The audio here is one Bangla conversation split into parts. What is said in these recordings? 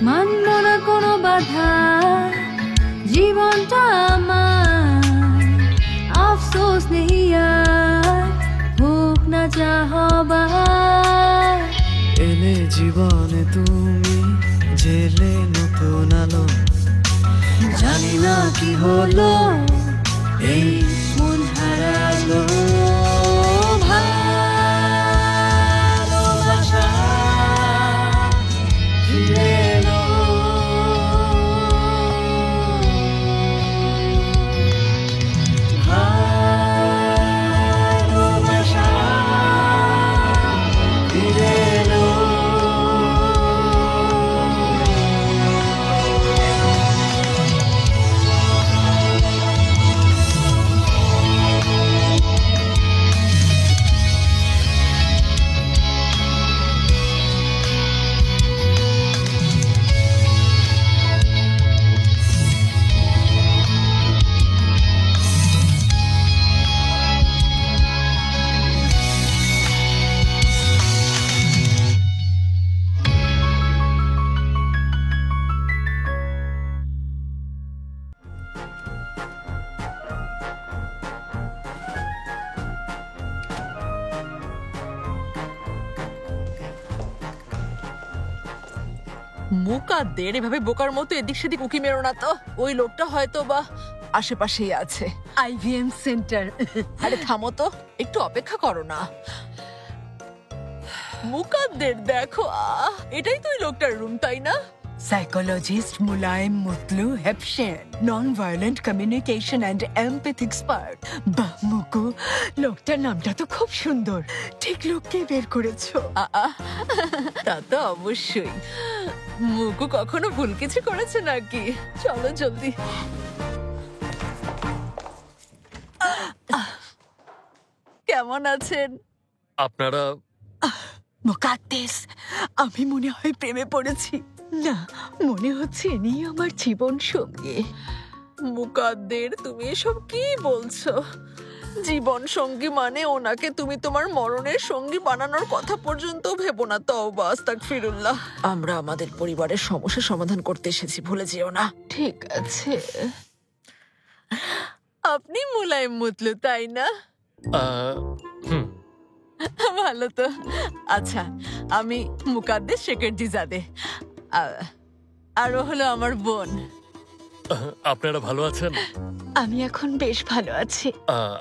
মানব না কোনো বাধা, জীবনটা আমার আফসোস নেই আর, হোক না যা হবার। এলে জীবনে তুমি, জেলে নতুন আলো, জানি না কি হলো, এই মন হারালো ভালোবাসা ফিরে এলো। ভালোবাসা ফিরে এলো। মুকাদ্দের এভাবে বোকার মতো এদিক সেদিক উকি মেরো না তো। ওই লোকটা হয়তো বা আশেপাশেই আছে। IVM centre. আরে থামো তো, একটু অপেক্ষা করো না। মুকাদ্দের দেখো, এটাই তো ওই লোকটার রুম, তাই না? Psychologist Mulaim Mutlu Hepshen, non-violent communication and empathy expert. বাহ মুকু, লোকটার নামটা তো খুব সুন্দর। ঠিক লোককে বের করেছো। তা তো অবশ্যই। মুকু কখনো ভুল কিছু করেছে নাকি? চলো জলদি। কেমন আছেন আপনারা? মুকাদ্দেস, আমি মনে হয় প্রেমে পড়েছি। না, মনে হচ্ছে ইনি আমার জীবন সঙ্গী। মুকাদ্দের, তুমি এসব কি বলছো? জীবন সঙ্গী মানে ওনাকে তুমি তোমার মরণের সঙ্গী বানানোর কথা পর্যন্ত ভেবো না। তওবা আস্তাগফিরুল্লাহ। আমরা আমাদের পরিবারের সমস্যা সমাধান করতে এসেছি, ভুলে যেও না। ঠিক আছে। আপনি মুলায়ম মুতলু, তাই না? ভালো তো। আচ্ছা, আমি মুকাদ্দেস শেখেরজিজাদে, আর ও হলো আমার বোন। আপনারা ভালো আছেন? আমি এখন বেশ ভালো আছি।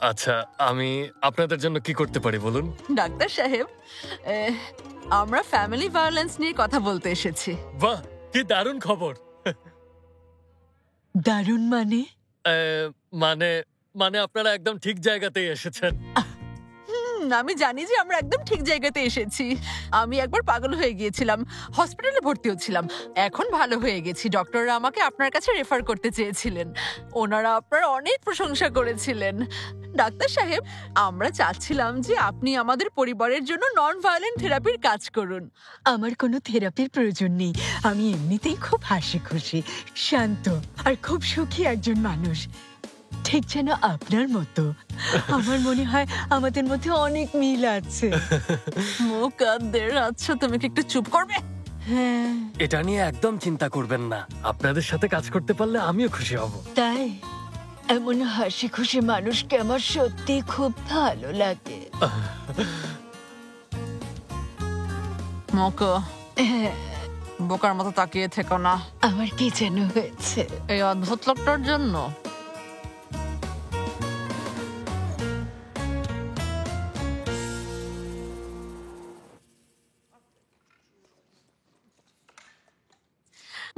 আচ্ছা, আমি আপনাদের জন্য কি করতে পারি বলুন? ডাক্তার সাহেব, আমরা ফ্যামিলি ভায়োলেন্স নিয়ে কথা বলতে এসেছি। বাহ, কি দারুণ খবর। দারুণ মানে? মানে মানে আপনারা একদম ঠিক জায়গাতেই এসেছেন। আমি জানি যে আমরা একদম ঠিক জায়গাতে এসেছি। আমি একবার পাগল হয়ে গিয়েছিলাম, হসপিটালে ভর্তি হচ্ছিলাম। এখন ভালো হয়ে গেছি। ডক্টররা আমাকে আপনার কাছে রেফার করতে চেয়েছিলেন। ওনারা আপনার অনেক প্রশংসা করেছিলেন। ডাক্তার সাহেব, আমরা চাচ্ছিলাম যে আপনি আমাদের পরিবারের জন্য নন ভায়োলেন্ট থেরাপির কাজ করুন। আমার কোনো থেরাপির প্রয়োজন নেই। আমি এমনিতেই খুব হাসি খুশি, শান্ত আর খুব সুখী একজন মানুষ, ঠিক যেন আপনার মতো। আমার মনে হয় আমাদের মধ্যে অনেক মিল আছে। মুকাদ্দের, আচ্ছা তুমি কি একটু চুপ করবে? হ্যাঁ, এটা নিয়ে একদম চিন্তা করবেন না। আপনাদের সাথে কাজ করতে পারলে আমিও খুশি হব। তাই এমন হাসি খুশি মানুষকে আমার সত্যি খুব ভালো লাগে। মকো, হ্যাঁ, বোকার মতো তাকিয়ে থেকো না। আমার কি যেন হয়েছে। এই অদ্ভুত লোকটার জন্য।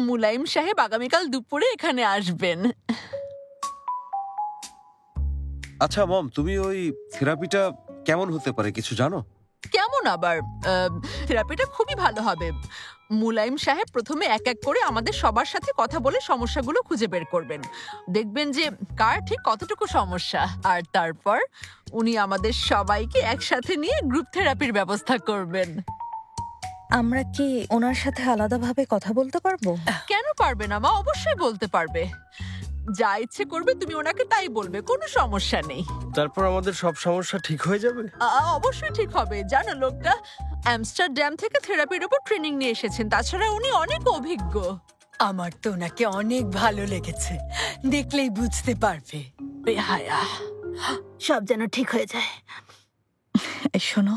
মুলাইম সাহেব আগামীকাল দুপুরে এখানে আসবেন। আচ্ছা মম, তুমি ওই থেরাপিটা কেমন হতে পারে কিছু জানো? কেমন আবার? থেরাপিটা খুবই ভালো হবে। মুলাইম সাহেব প্রথমে এক এক করে আমাদের সবার সাথে কথা বলে সমস্যাগুলো খুঁজে বের করবেন। দেখবেন যে কার ঠিক কতটুকু সমস্যা, আর তারপর উনি আমাদের সবাইকে একসাথে নিয়ে গ্রুপ থেরাপির ব্যবস্থা করবেন। আমরা কি ওনার সাথে আলাদাভাবে কথা বলতে পারবো? কেন পারবে না মা? অবশ্যই বলতে পারবে। যা ইচ্ছে করবে তুমি ওনাকে তাই বলবে, কোনো সমস্যা নেই। তারপর আমাদের সব সমস্যা ঠিক হয়ে যাবে? অবশ্যই ঠিক হবে। জানো লোকটা আমস্টারডাম থেকে থেরাপির উপর ট্রেনিং নিয়ে এসেছেন। তাছাড়া উনি অনেক অভিজ্ঞ। আমার তো ওনাকে অনেক ভালো লেগেছে, দেখলেই বুঝতে পারবে। বেহায়া। সব যেন ঠিক হয়ে যায়। শোনো,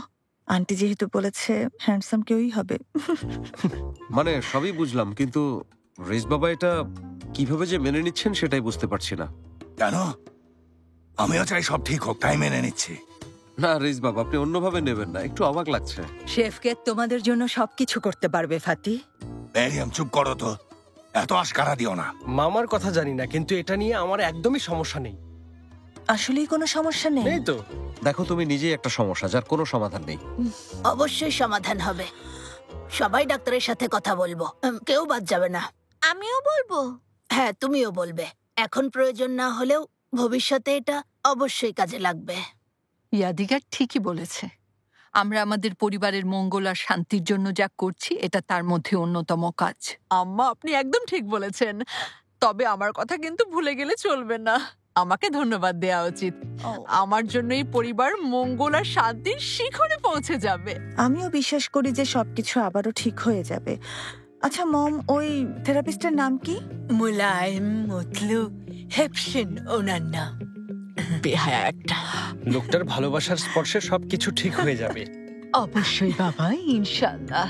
আন্টি যেহেতু বলেছে হ্যান্ডসাম কেউই হবে। মানে সবই বুঝলাম, কিন্তু রেস বাবা এটা কিভাবে যে মেনে নিচ্ছেন সেটাই বুঝতে পারছি না। কেন? আমিও চাই সব ঠিক হোক, তাই মেনে নিচ্ছি। না রেস বাবা, আপনি অন্যভাবে নেবেন না, একটু অবাক লাগছে। শেফকে তোমাদের জন্য সবকিছু করতে পারবে ফাতি। ম্যারিয়াম চুপ করো তো, এত আশকারা দিও না। মামার কথা জানি না, কিন্তু এটা নিয়ে আমার একদমই সমস্যা নেই। আসলেই কোনো সমস্যা নেই। নেই তো। দেখো তুমি নিজেই একটা সমস্যা যার কোনো সমাধান নেই। অবশ্যই সমাধান হবে। সবাই ডাক্তারের সাথে কথা বলবো, কেউ বাদ যাবে না। আমিও বলবো। হ্যাঁ, তুমিও বলবে। এখন প্রয়োজন না হলেও ভবিষ্যতে এটা অবশ্যই কাজে লাগবে। ইয়াদিকা ঠিকই বলেছে। আমরা আমাদের পরিবারের মঙ্গল আর শান্তির জন্য যা করছি, এটা তার মধ্যে অন্যতম কাজ। আম্মা, আপনি একদম ঠিক বলেছেন। তবে আমার কথা কিন্তু ভুলে গেলে চলবে না। আমাকে ধন্যবাদ দেওয়া উচিত। আমার জন্য এই পরিবার মঙ্গল আর শান্তির শিখরে পৌঁছে যাবে। আমিও বিশ্বাস করি যে সবকিছু আবারও ঠিক হয়ে যাবে। আচ্ছা মম, ওই থেরাপিস্টের নাম কি? মুলায়ম মতলু হেপশন ওনার নাম। বেহায়া একটা। লোকটার ভালোবাসার স্পর্শে সবকিছু ঠিক হয়ে যাবে। অবশ্যই বাবা, ইনশাআল্লাহ।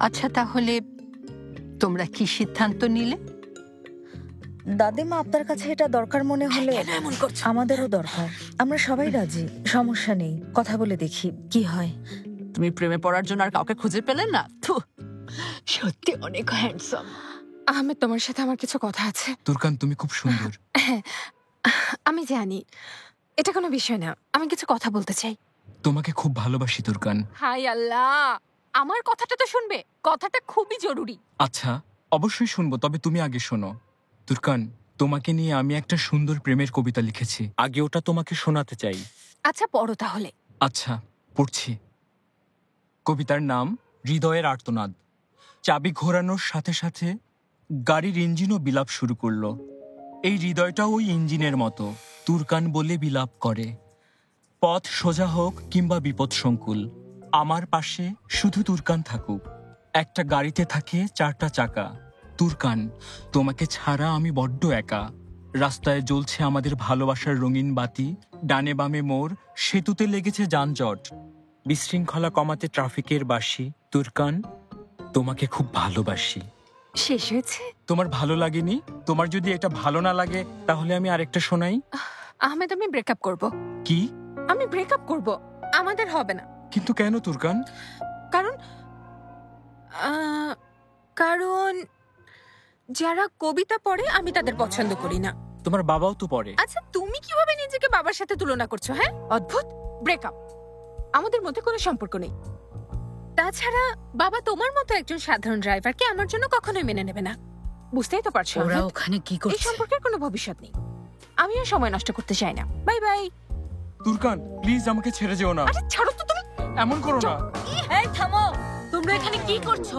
আচ্ছা, তাহলে তোমরা কি সিদ্ধান্ত নিলে? দাদিমা, আপনার কাছে এটা দরকার মনে হলে কেন এমন করছো? আমাদেরও দরকার। আমরা সবাই রাজি, সমস্যা নেই, কথা বলে দেখি কি হয়। তুমি প্রেমে পড়ার জন্য আর কাউকে খুঁজে পেলে না? থু। সত্যি অনেক হ্যান্ডসাম। আহমেদ, তোমার সাথে আমার কিছু কথা আছে। তুরকান, তুমি খুব সুন্দর। হ্যাঁ, আমি জানি এটা কোনো বিষয় না। আমি কিছু কথা বলতে চাই। তোমাকে খুব ভালোবাসি তুরকান। হাই আল্লাহ, আমার কথাটা তো শুনবে। কথাটা খুবই জরুরি। আচ্ছা, অবশ্যই শুনবো, তবে তুমি আগে শোনো। তুরকান, তোমাকে নিয়ে আমি একটা সুন্দর প্রেমের কবিতা লিখেছি, আগে ওটা তোমাকে শোনাতে চাই। আচ্ছা, পড়ো তাহলে। আচ্ছা, পড়ছি। কবিতার নাম হৃদয়ের আর্তনাদ। চাবি ঘোরানোর সাথে সাথে গাড়ির ইঞ্জিনও বিলাপ শুরু করলো। এই হৃদয়টাও ওই ইঞ্জিনের মতো তুরকান বলে বিলাপ করে। পথ সোজা হোক কিংবা বিপদসংকুল, আমার পাশে শুধু তুরকান থাকুক। একটা গাড়িতে থাকে 4টা চাকা। তুরকান, তোমাকে ছাড়া আমি বড্ড একা। রাস্তায় জ্বলছে আমাদের ভালোবাসার রঙিন বাতি, ডানে বামে মোড়, সেতুতে লেগেছে যানজট, বিশৃঙ্খলা কমাতে ট্রাফিকের বাঁশি। তুরকান, তোমাকে খুব ভালোবাসি। শেষ হয়েছে? তোমার ভালো লাগেনি? তোমার যদি এটা ভালো না লাগে তাহলে আমি আরেকটা শোনাই। আহমেদ, আমি ব্রেকআপ করব। কি? আমি ব্রেকআপ করব। আমাদের হবে না। কিন্তু কেন তুরকান? কারণ কারণ যারা কবিতা পড়ে আমি তাদের পছন্দ করি না। তোমার বাবাও তো পড়ে। আচ্ছা, তুমি কিভাবে নিজেকে বাবার সাথে তুলনা করছো? হ্যাঁ, অদ্ভুত। ব্রেকআপ। আমাদের মধ্যে কোনো সম্পর্ক নেই। তাছাড়া বাবা তোমার মতো একজন সাধারণ ড্রাইভারকে আমার জন্য কখনোই মেনে নেবে না। বুঝতেই তো পারছো। ওরা আহমেদ, ওখানে কি এই করছে? সম্পর্কের কোনো ভবিষ্যৎ নেই। আমিও সময় নষ্ট করতে চাই না। Bye bye. তুরকান, প্লিজ আমাকে ছেড়ে যেও না। আরে ছাড়ো তো তুমি। এমন করো না। এই থামো, তোমরা এখানে কি করছো?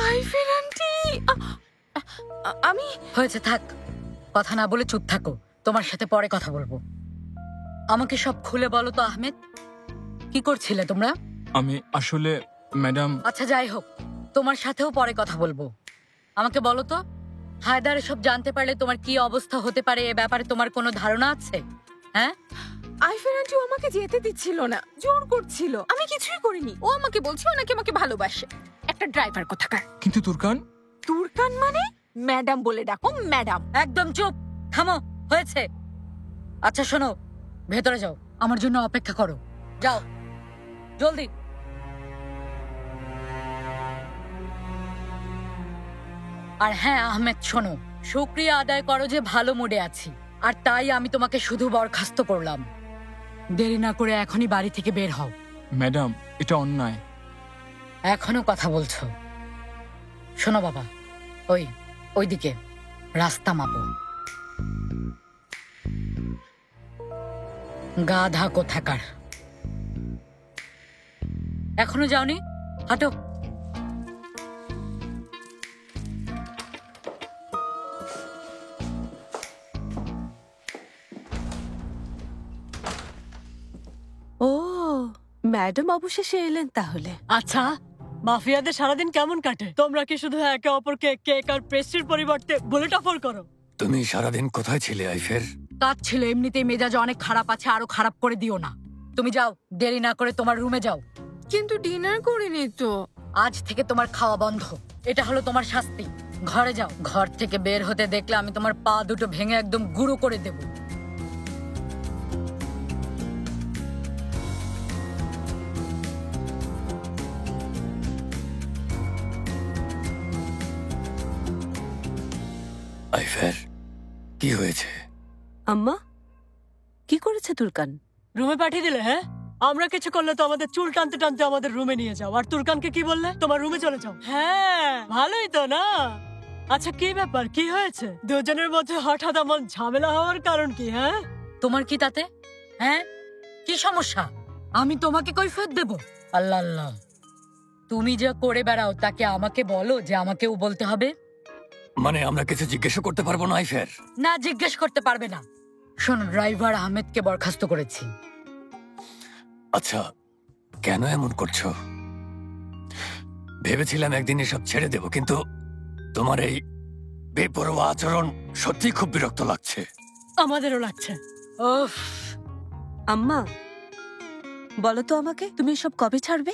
আইফের আন্টি, আমি হয়েছে, থাক। কথা না বলে চুপ থাকো, তোমার সাথে পরে কথা বলবো। আমাকে সব খুলে বলো তো আহমেদ, কি করছিলে তোমরা? আমি আসলে ম্যাডাম। আচ্ছা, যাই হোক, তোমার সাথেও পরে কথা বলবো। আমাকে বলো তো, হায়দার এসব জানতে পারলে তোমার কি অবস্থা হতে পারে, এ ব্যাপারে তোমার কোনো ধারণা আছে? হ্যাঁ, আইফের আন্টি আমাকে যেতে দিচ্ছিল না, জোর করছিল। আমি কিছুই করিনি। ও আমাকে বলছে ও নাকি আমাকে ভালোবাসে। একটা ড্রাইভার কোথাকার। কিন্তু তুরকান। তুরকান মানে? ম্যাডাম বলে ডাকো, ম্যাডাম। একদম চুপ, থামো, হয়েছে। আচ্ছা শোনো, ভেতরে যাও, আমার জন্য অপেক্ষা করো। যাও জলদি। আর হ্যাঁ আহমেদ, শোনো, শুকরিয়া আদায় করো যে ভালো মুডে আছি, আর তাই আমি তোমাকে শুধু বরখাস্ত করলাম। দেরি না করে এখনই বাড়ি থেকে বের হও। ম্যাডাম, এটা অন্যায়। এখনো কথা বলছো? শোনো বাবা, ওইদিকে রাস্তা মাপো। গাধা কোথাকার। এখনো যাওনি? হাঁটো। ও, ম্যাডাম অবশেষে এলেন তাহলে। আচ্ছা, মাফিয়াদের সারাদিন কেমন কাটে? তোমরা কি শুধু একে অপরকে কেক আর পেস্ট্রির পরিবর্তে বুলেট অফার করো? তুমি সারাদিন কোথায় ছিলে আইফের? কাজ ছিল, এমনিতেই মেজাজ অনেক খারাপ আছে, আরো খারাপ করে দিও না। তুমি যাও, দেরি না করে তোমার রুমে যাও। কিন্তু ডিনার করিনি তো। আজ থেকে তোমার খাওয়া বন্ধ, এটা হলো তোমার শাস্তি। ঘরে যাও, ঘর থেকে বের হতে দেখলে আমি তোমার পা দুটো ভেঙে একদম গুঁড়ো করে দেব। আইফের কি হয়েছে? আম্মা কি করেছে তুর্কান? রুমে পাঠিয়ে দিলে? হ্যাঁ, আমরা কিছু করলে তো আমাদের চুল টানতে টানতে আমাদের রুমে নিয়ে যাও, আর তুর্কানকে কি বললে? তোমার রুমে চলে যাও। হ্যাঁ, ভালোই তো না? আচ্ছা, কি ব্যাপার, কি হয়েছে? দুজনের মধ্যে হঠাৎ এমন ঝামেলা হওয়ার কারণ কি? হ্যাঁ, তোমার কি তাতে? হ্যাঁ, কি সমস্যা? আমি তোমাকে কৈফিয়ত দেব? আল্লাহ আল্লাহ, তুমি যা করে বেড়াও তাকে আমাকে বলো যে আমাকেও বলতে হবে? মানে আমরা কিছু জিজ্ঞেস করতে পারবো না আইফের? না, জিজ্ঞেস করতে পারবে না। শোনো, ড্রাইভার আহমেদকে বরখাস্ত করেছি। আচ্ছা, কেন এমন করছো? ভেবেছিলাম একদিন এসব ছেড়ে দেব, কিন্তু তোমার এই বেপরোয়া আচরণ সত্যি খুব বিরক্ত লাগছে। আমাদেরও লাগছে। উফ, আম্মা বলো তো আমাকে, তুমি এসব কবে ছাড়বে?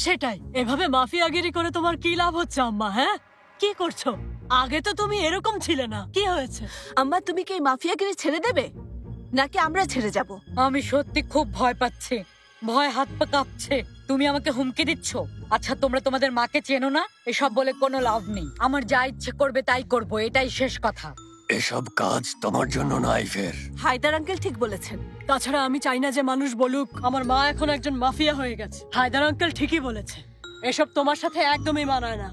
সেটাই, এভাবে মাফিয়াগিরি করে তোমার কি লাভ হচ্ছে আম্মা? হ্যাঁ, কি করছো? আগে তো তুমি এরকম ছিলে না, কি হয়েছে? আম্মা তুমি কি এই মাফিয়াগিরি ছেড়ে দেবে নাকি আমরা ছেড়ে যাব? আমি সত্যি খুব ভয় পাচ্ছি, ভয় হাত পা কাঁপছে। তুমি আমাকে হুমকি দিচ্ছ? আচ্ছা, তোমরা তোমাদের মাকে চেনো না? এসব বলে কোনো লাভ নেই। আমার যা ইচ্ছে করবে তাই করব, এটাই শেষ কথা। এসব কাজ তোমার জন্য না আইফের। হায়দার আঙ্কেল ঠিক বলেছেন। তাছাড়া আমি চাই না যে মানুষ বলুক আমার মা এখন একজন মাফিয়া হয়ে গেছে। হায়দার আঙ্কেল ঠিকই বলেছে, এসব তোমার সাথে একদমই মানায় না।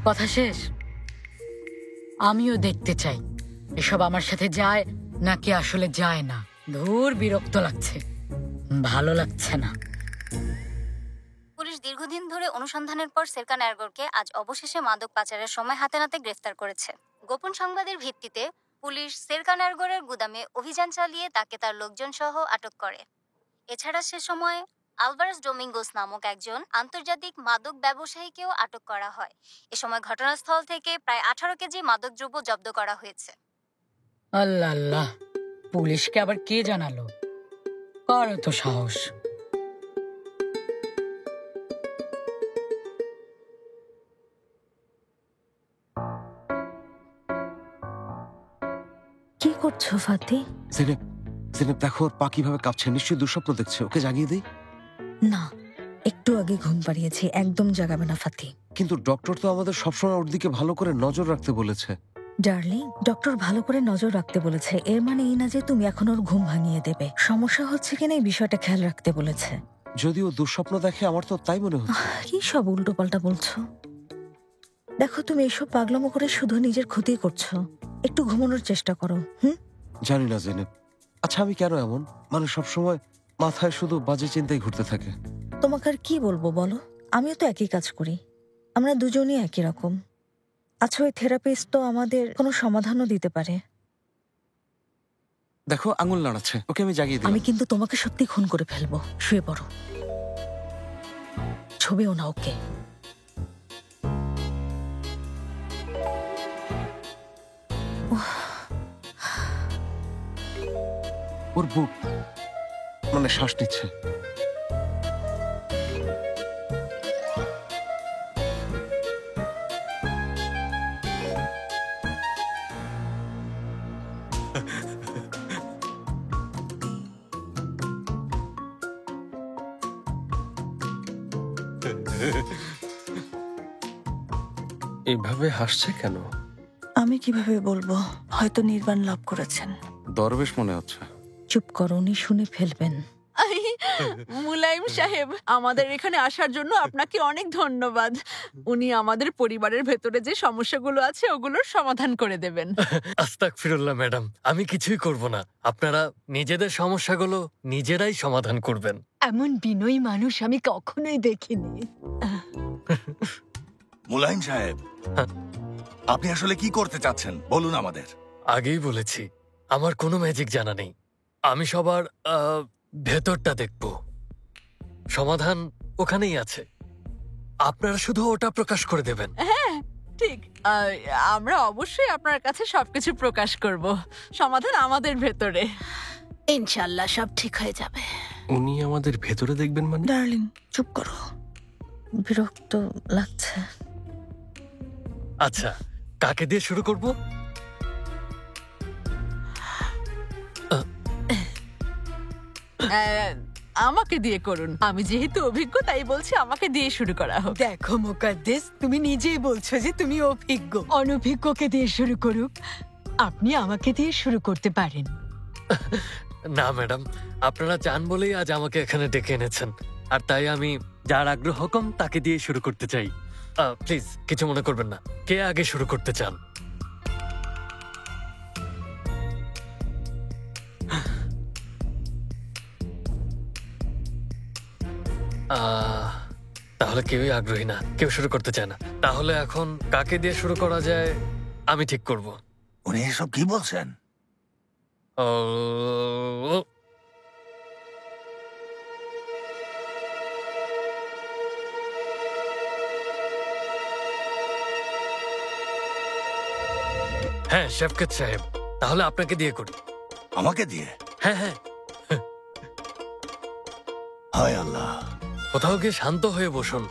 কথা শেষ। আমিও দেখতে চাই এসব আমার সাথে যায় নাকি আসলে যায় না। ধুর, বিরক্ত লাগছে, ভালো লাগছে না। পুলিশ দীর্ঘদিন ধরে অনুসন্ধানের পর সেরকান এরগরকে আজ অবশেষে মাদক পাচারের সময় হাতে নাতে গ্রেফতার করেছে। গোপন সংবাদের ভিত্তিতে পুলিশ সেরকান এরগরের গুদামে অভিযান চালিয়ে তাকে তার লোকজন সহ আটক করে। এছাড়া সে সময় আলভারেজ ডোমিঙ্গোস নামক একজন আন্তর্জাতিক মাদক ব্যবসায়ীকেও আটক করা হয়। এ সময় ঘটনাস্থল থেকে প্রায় 18 কেজি মাদকদ্রব্য জব্দ করা হয়েছে। আল্লাহ আল্লাহ, পুলিশকে আবার কে জানালো? কারো তো সাহস। কি করছো ফাতি? জেনেব, জেনেব দেখো ওর পা কিভাবে কাঁপছে, নিশ্চয়ই দুঃস্বপ্ন দেখছে। ওকে জাগিয়ে দিই? না, একটু আগে ঘুম পাড়িয়েছি, একদম জাগাবে না ফাতি। কিন্তু ডক্টর তো আমাদের সবসময় ওর দিকে ভালো করে নজর রাখতে বলেছে। ডার্লিং, ডক্টর ভালো করে নজর রাখতে বলেছে, এর মানে এই না যে তুমি এখন ওর ঘুম ভাঙিয়ে দেবে। সমস্যা হচ্ছে কিনা এই বিষয়টা খেয়াল রাখতে বলেছে। যদি ও দুঃস্বপ্ন দেখে, আমার তো তাই মনে হচ্ছে। কি সব উল্টো পাল্টা বলছো? দেখো, তুমি এসব পাগলামো করে শুধু নিজের ক্ষতি করছো। একটু ঘুমানোর চেষ্টা করো। জানি না জেনেব, আচ্ছা আমি কেন এমন, মানে সবসময় মাথায় শুধু বাজে চিন্তাই ঘুরতে থাকে। তোমাকে আর কি বলবো বলো, আমিও তো একই কাজ করি, আমরা দুজনই একই রকম। আচ্ছা, ওই থেরাপিস্ট তো আমাদের কোনো সমাধানও দিতে পারে। দেখো আঙুল নাড়াচ্ছে, ওকে আমি জাগিয়ে দিই। আমি কিন্তু তোমাকে সত্যি খুন করে ফেলবো, শুয়ে পড়ো। ছবিও না ওকে। ওর বুক মানে শ্বাস নিচ্ছে। এভাবে হাসছে কেন? আমি কিভাবে বলবো, হয়তো নির্বাণ লাভ করেছেন। দরবেশ মনে হচ্ছে। চুপ করো, উনি শুনে ফেলবেন। মুলাইম সাহেব, আমাদের এখানে আসার জন্য আপনাকে অনেক ধন্যবাদ। উনি আমাদের পরিবারের ভেতরে যে সমস্যাগুলো আছে ওগুলোর সমাধান করে দেবেন। আস্তাগফিরুল্লাহ ম্যাডাম, আমি কিছুই করব না। আপনারা নিজেদের সমস্যাগুলো নিজেরাই সমাধান করবেন। এমন বিনয়ী মানুষ আমি কখনোই দেখিনি। মুলায়ম সাহেব, আপনি আসলে কি করতে চাচ্ছেন বলুন আমাদের। আগেই বলেছি, আমার কোনো ম্যাজিক জানা নেই। আমি সবার ভেতরটা দেখব। সমাধান ওখানেই আছে, আপনারা শুধু ওটা প্রকাশ করে দেবেন। হ্যাঁ ঠিক, আমরা অবশ্যই আপনার কাছে সবকিছু প্রকাশ করব। সমাধান আমাদের ভেতরে। ইনশাল্লাহ সব ঠিক হয়ে যাবে। উনি আমাদের ভেতরে দেখবেন মানে? ডার্লিং চুপ করো, বিরক্ত লাগছে। আচ্ছা, কাকে দিয়ে শুরু করব? আমাকে দিয়ে করুন, আমি যেহেতু অভিজ্ঞ তাই বলছি আমাকে দিয়ে শুরু করা হোক। দেখো মুকাদ্দেস, তুমি নিজেই বলছো যে তুমি অভিজ্ঞ। অনভিজ্ঞকে দিয়ে শুরু করুক, আপনি আমাকে দিয়ে শুরু করতে পারেন। না ম্যাডাম, আপনারা চান বলেই আজ আমাকে এখানে ডেকে এনেছেন, আর তাই আমি যার আগ্রহ কম তাকে দিয়ে শুরু করতে চাই। প্লিজ কিছু মনে করবেন না। কে আগে শুরু করতে চান? তাহলে কেউই আগ্রহী না, কেউ শুরু করতে চায় না। তাহলে এখন কাকে দিয়ে শুরু করা যায় আমি ঠিক করব। উনি এসব কি বলছেন? হ্যাঁ শেফকেত সাহেব, তাহলে আপনাকে দিয়ে করি। আমাকে দিয়ে? হ্যাঁ হ্যাঁ। হায় আল্লাহ। কোথাও গিয়ে শান্ত হয়ে বসুন,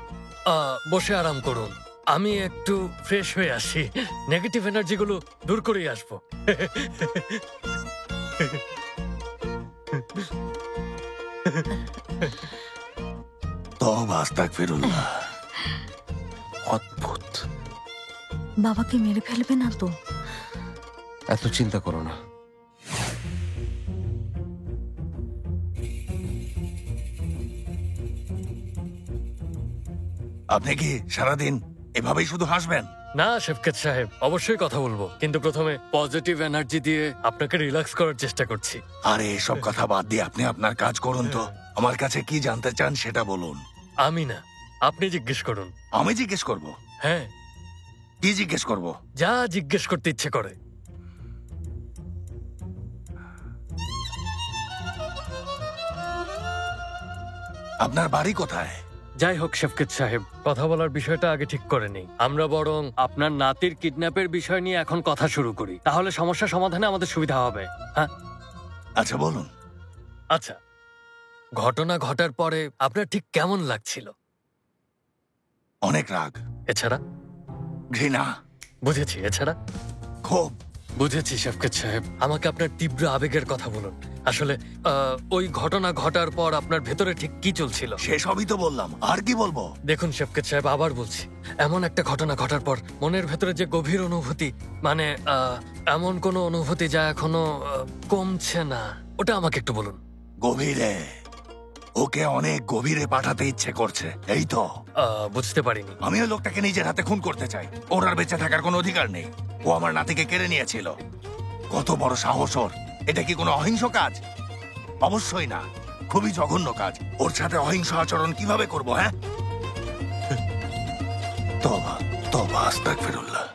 বসে আরাম করুন। আমি একটু ফ্রেশ হয়ে আসি, নেগেটিভ এনার্জিগুলো দূর করেই আসবো। তওবা আস্তাগফিরুল্লাহ। অদ্ভুত। বাবাকে মেরে ফেলবে না তো? এত চিন্তা করো না। আপনি কি সারাদিন এভাবেই শুধু হাসবেন? না শেফকেত সাহেব, অবশ্যই কথা বলবো, কিন্তু প্রথমে পজিটিভ এনার্জি দিয়ে আপনাকে রিল্যাক্স করার চেষ্টা করছি। আরে এসব কথা বাদ দিয়ে আপনি আপনার কাজ করুন তো। আমার কাছে কি জানতে চান সেটা বলুন। আমি না, আপনি জিজ্ঞেস করুন। আমি জিজ্ঞেস করব? হ্যাঁ। কি জিজ্ঞেস করব? যা জিজ্ঞেস করতে ইচ্ছে করে। আপনার বাড়ি কোথায়? যাই হোক শেফকেত সাহেব, কথা বলার বিষয়টা আগে ঠিক করে নেই। আমরা বরং আপনার নাতির কিডন্যাপের বিষয় নিয়ে এখন কথা শুরু করি, তাহলে সমস্যা সমাধানে আমাদের সুবিধা হবে। হ্যাঁ আচ্ছা বলুন। আচ্ছা, ঘটনা ঘটার পরে আপনার ঠিক কেমন লাগছিল? অনেক রাগ। এছাড়া? ঘৃণা। বুঝেছি। এছাড়া? ক্ষোভ। বুঝেছি শেফকেত সাহেব, আমাকে আপনার তীব্র আবেগের কথা বলুন। আসলে ওই ঘটনা ঘটার পর আপনার ভেতরে ঠিক কি চলছিল? সেসবই তো বললাম, আর কি বলবো? দেখুন শেফকেত সাহেব, আবার বলছি, এমন একটা ঘটনা ঘটার পর মনের ভেতরে যে গভীর অনুভূতি, মানে এমন কোন অনুভূতি যা এখনো কমছে না, ওটা আমাকে একটু বলুন। গভীরে? ওকে অনেক গভীরে পাঠাতে ইচ্ছে করছে, এই তো। বুঝতে পারিনি। আমিও লোকটাকে নিজের হাতে খুন করতে চাই। ওর আর বেঁচে থাকার কোনো অধিকার নেই। ও আমার নাতিকে কেড়ে নিয়েছিল। কত বড় সাহস ওর! এটা কি কোনো অহিংস কাজ? অবশ্যই না, খুবই জঘন্য কাজ। ওর সাথে অহিংস আচরণ কিভাবে করব? হ্যাঁ, তওবা তওবা আস্তাগফিরুল্লাহ।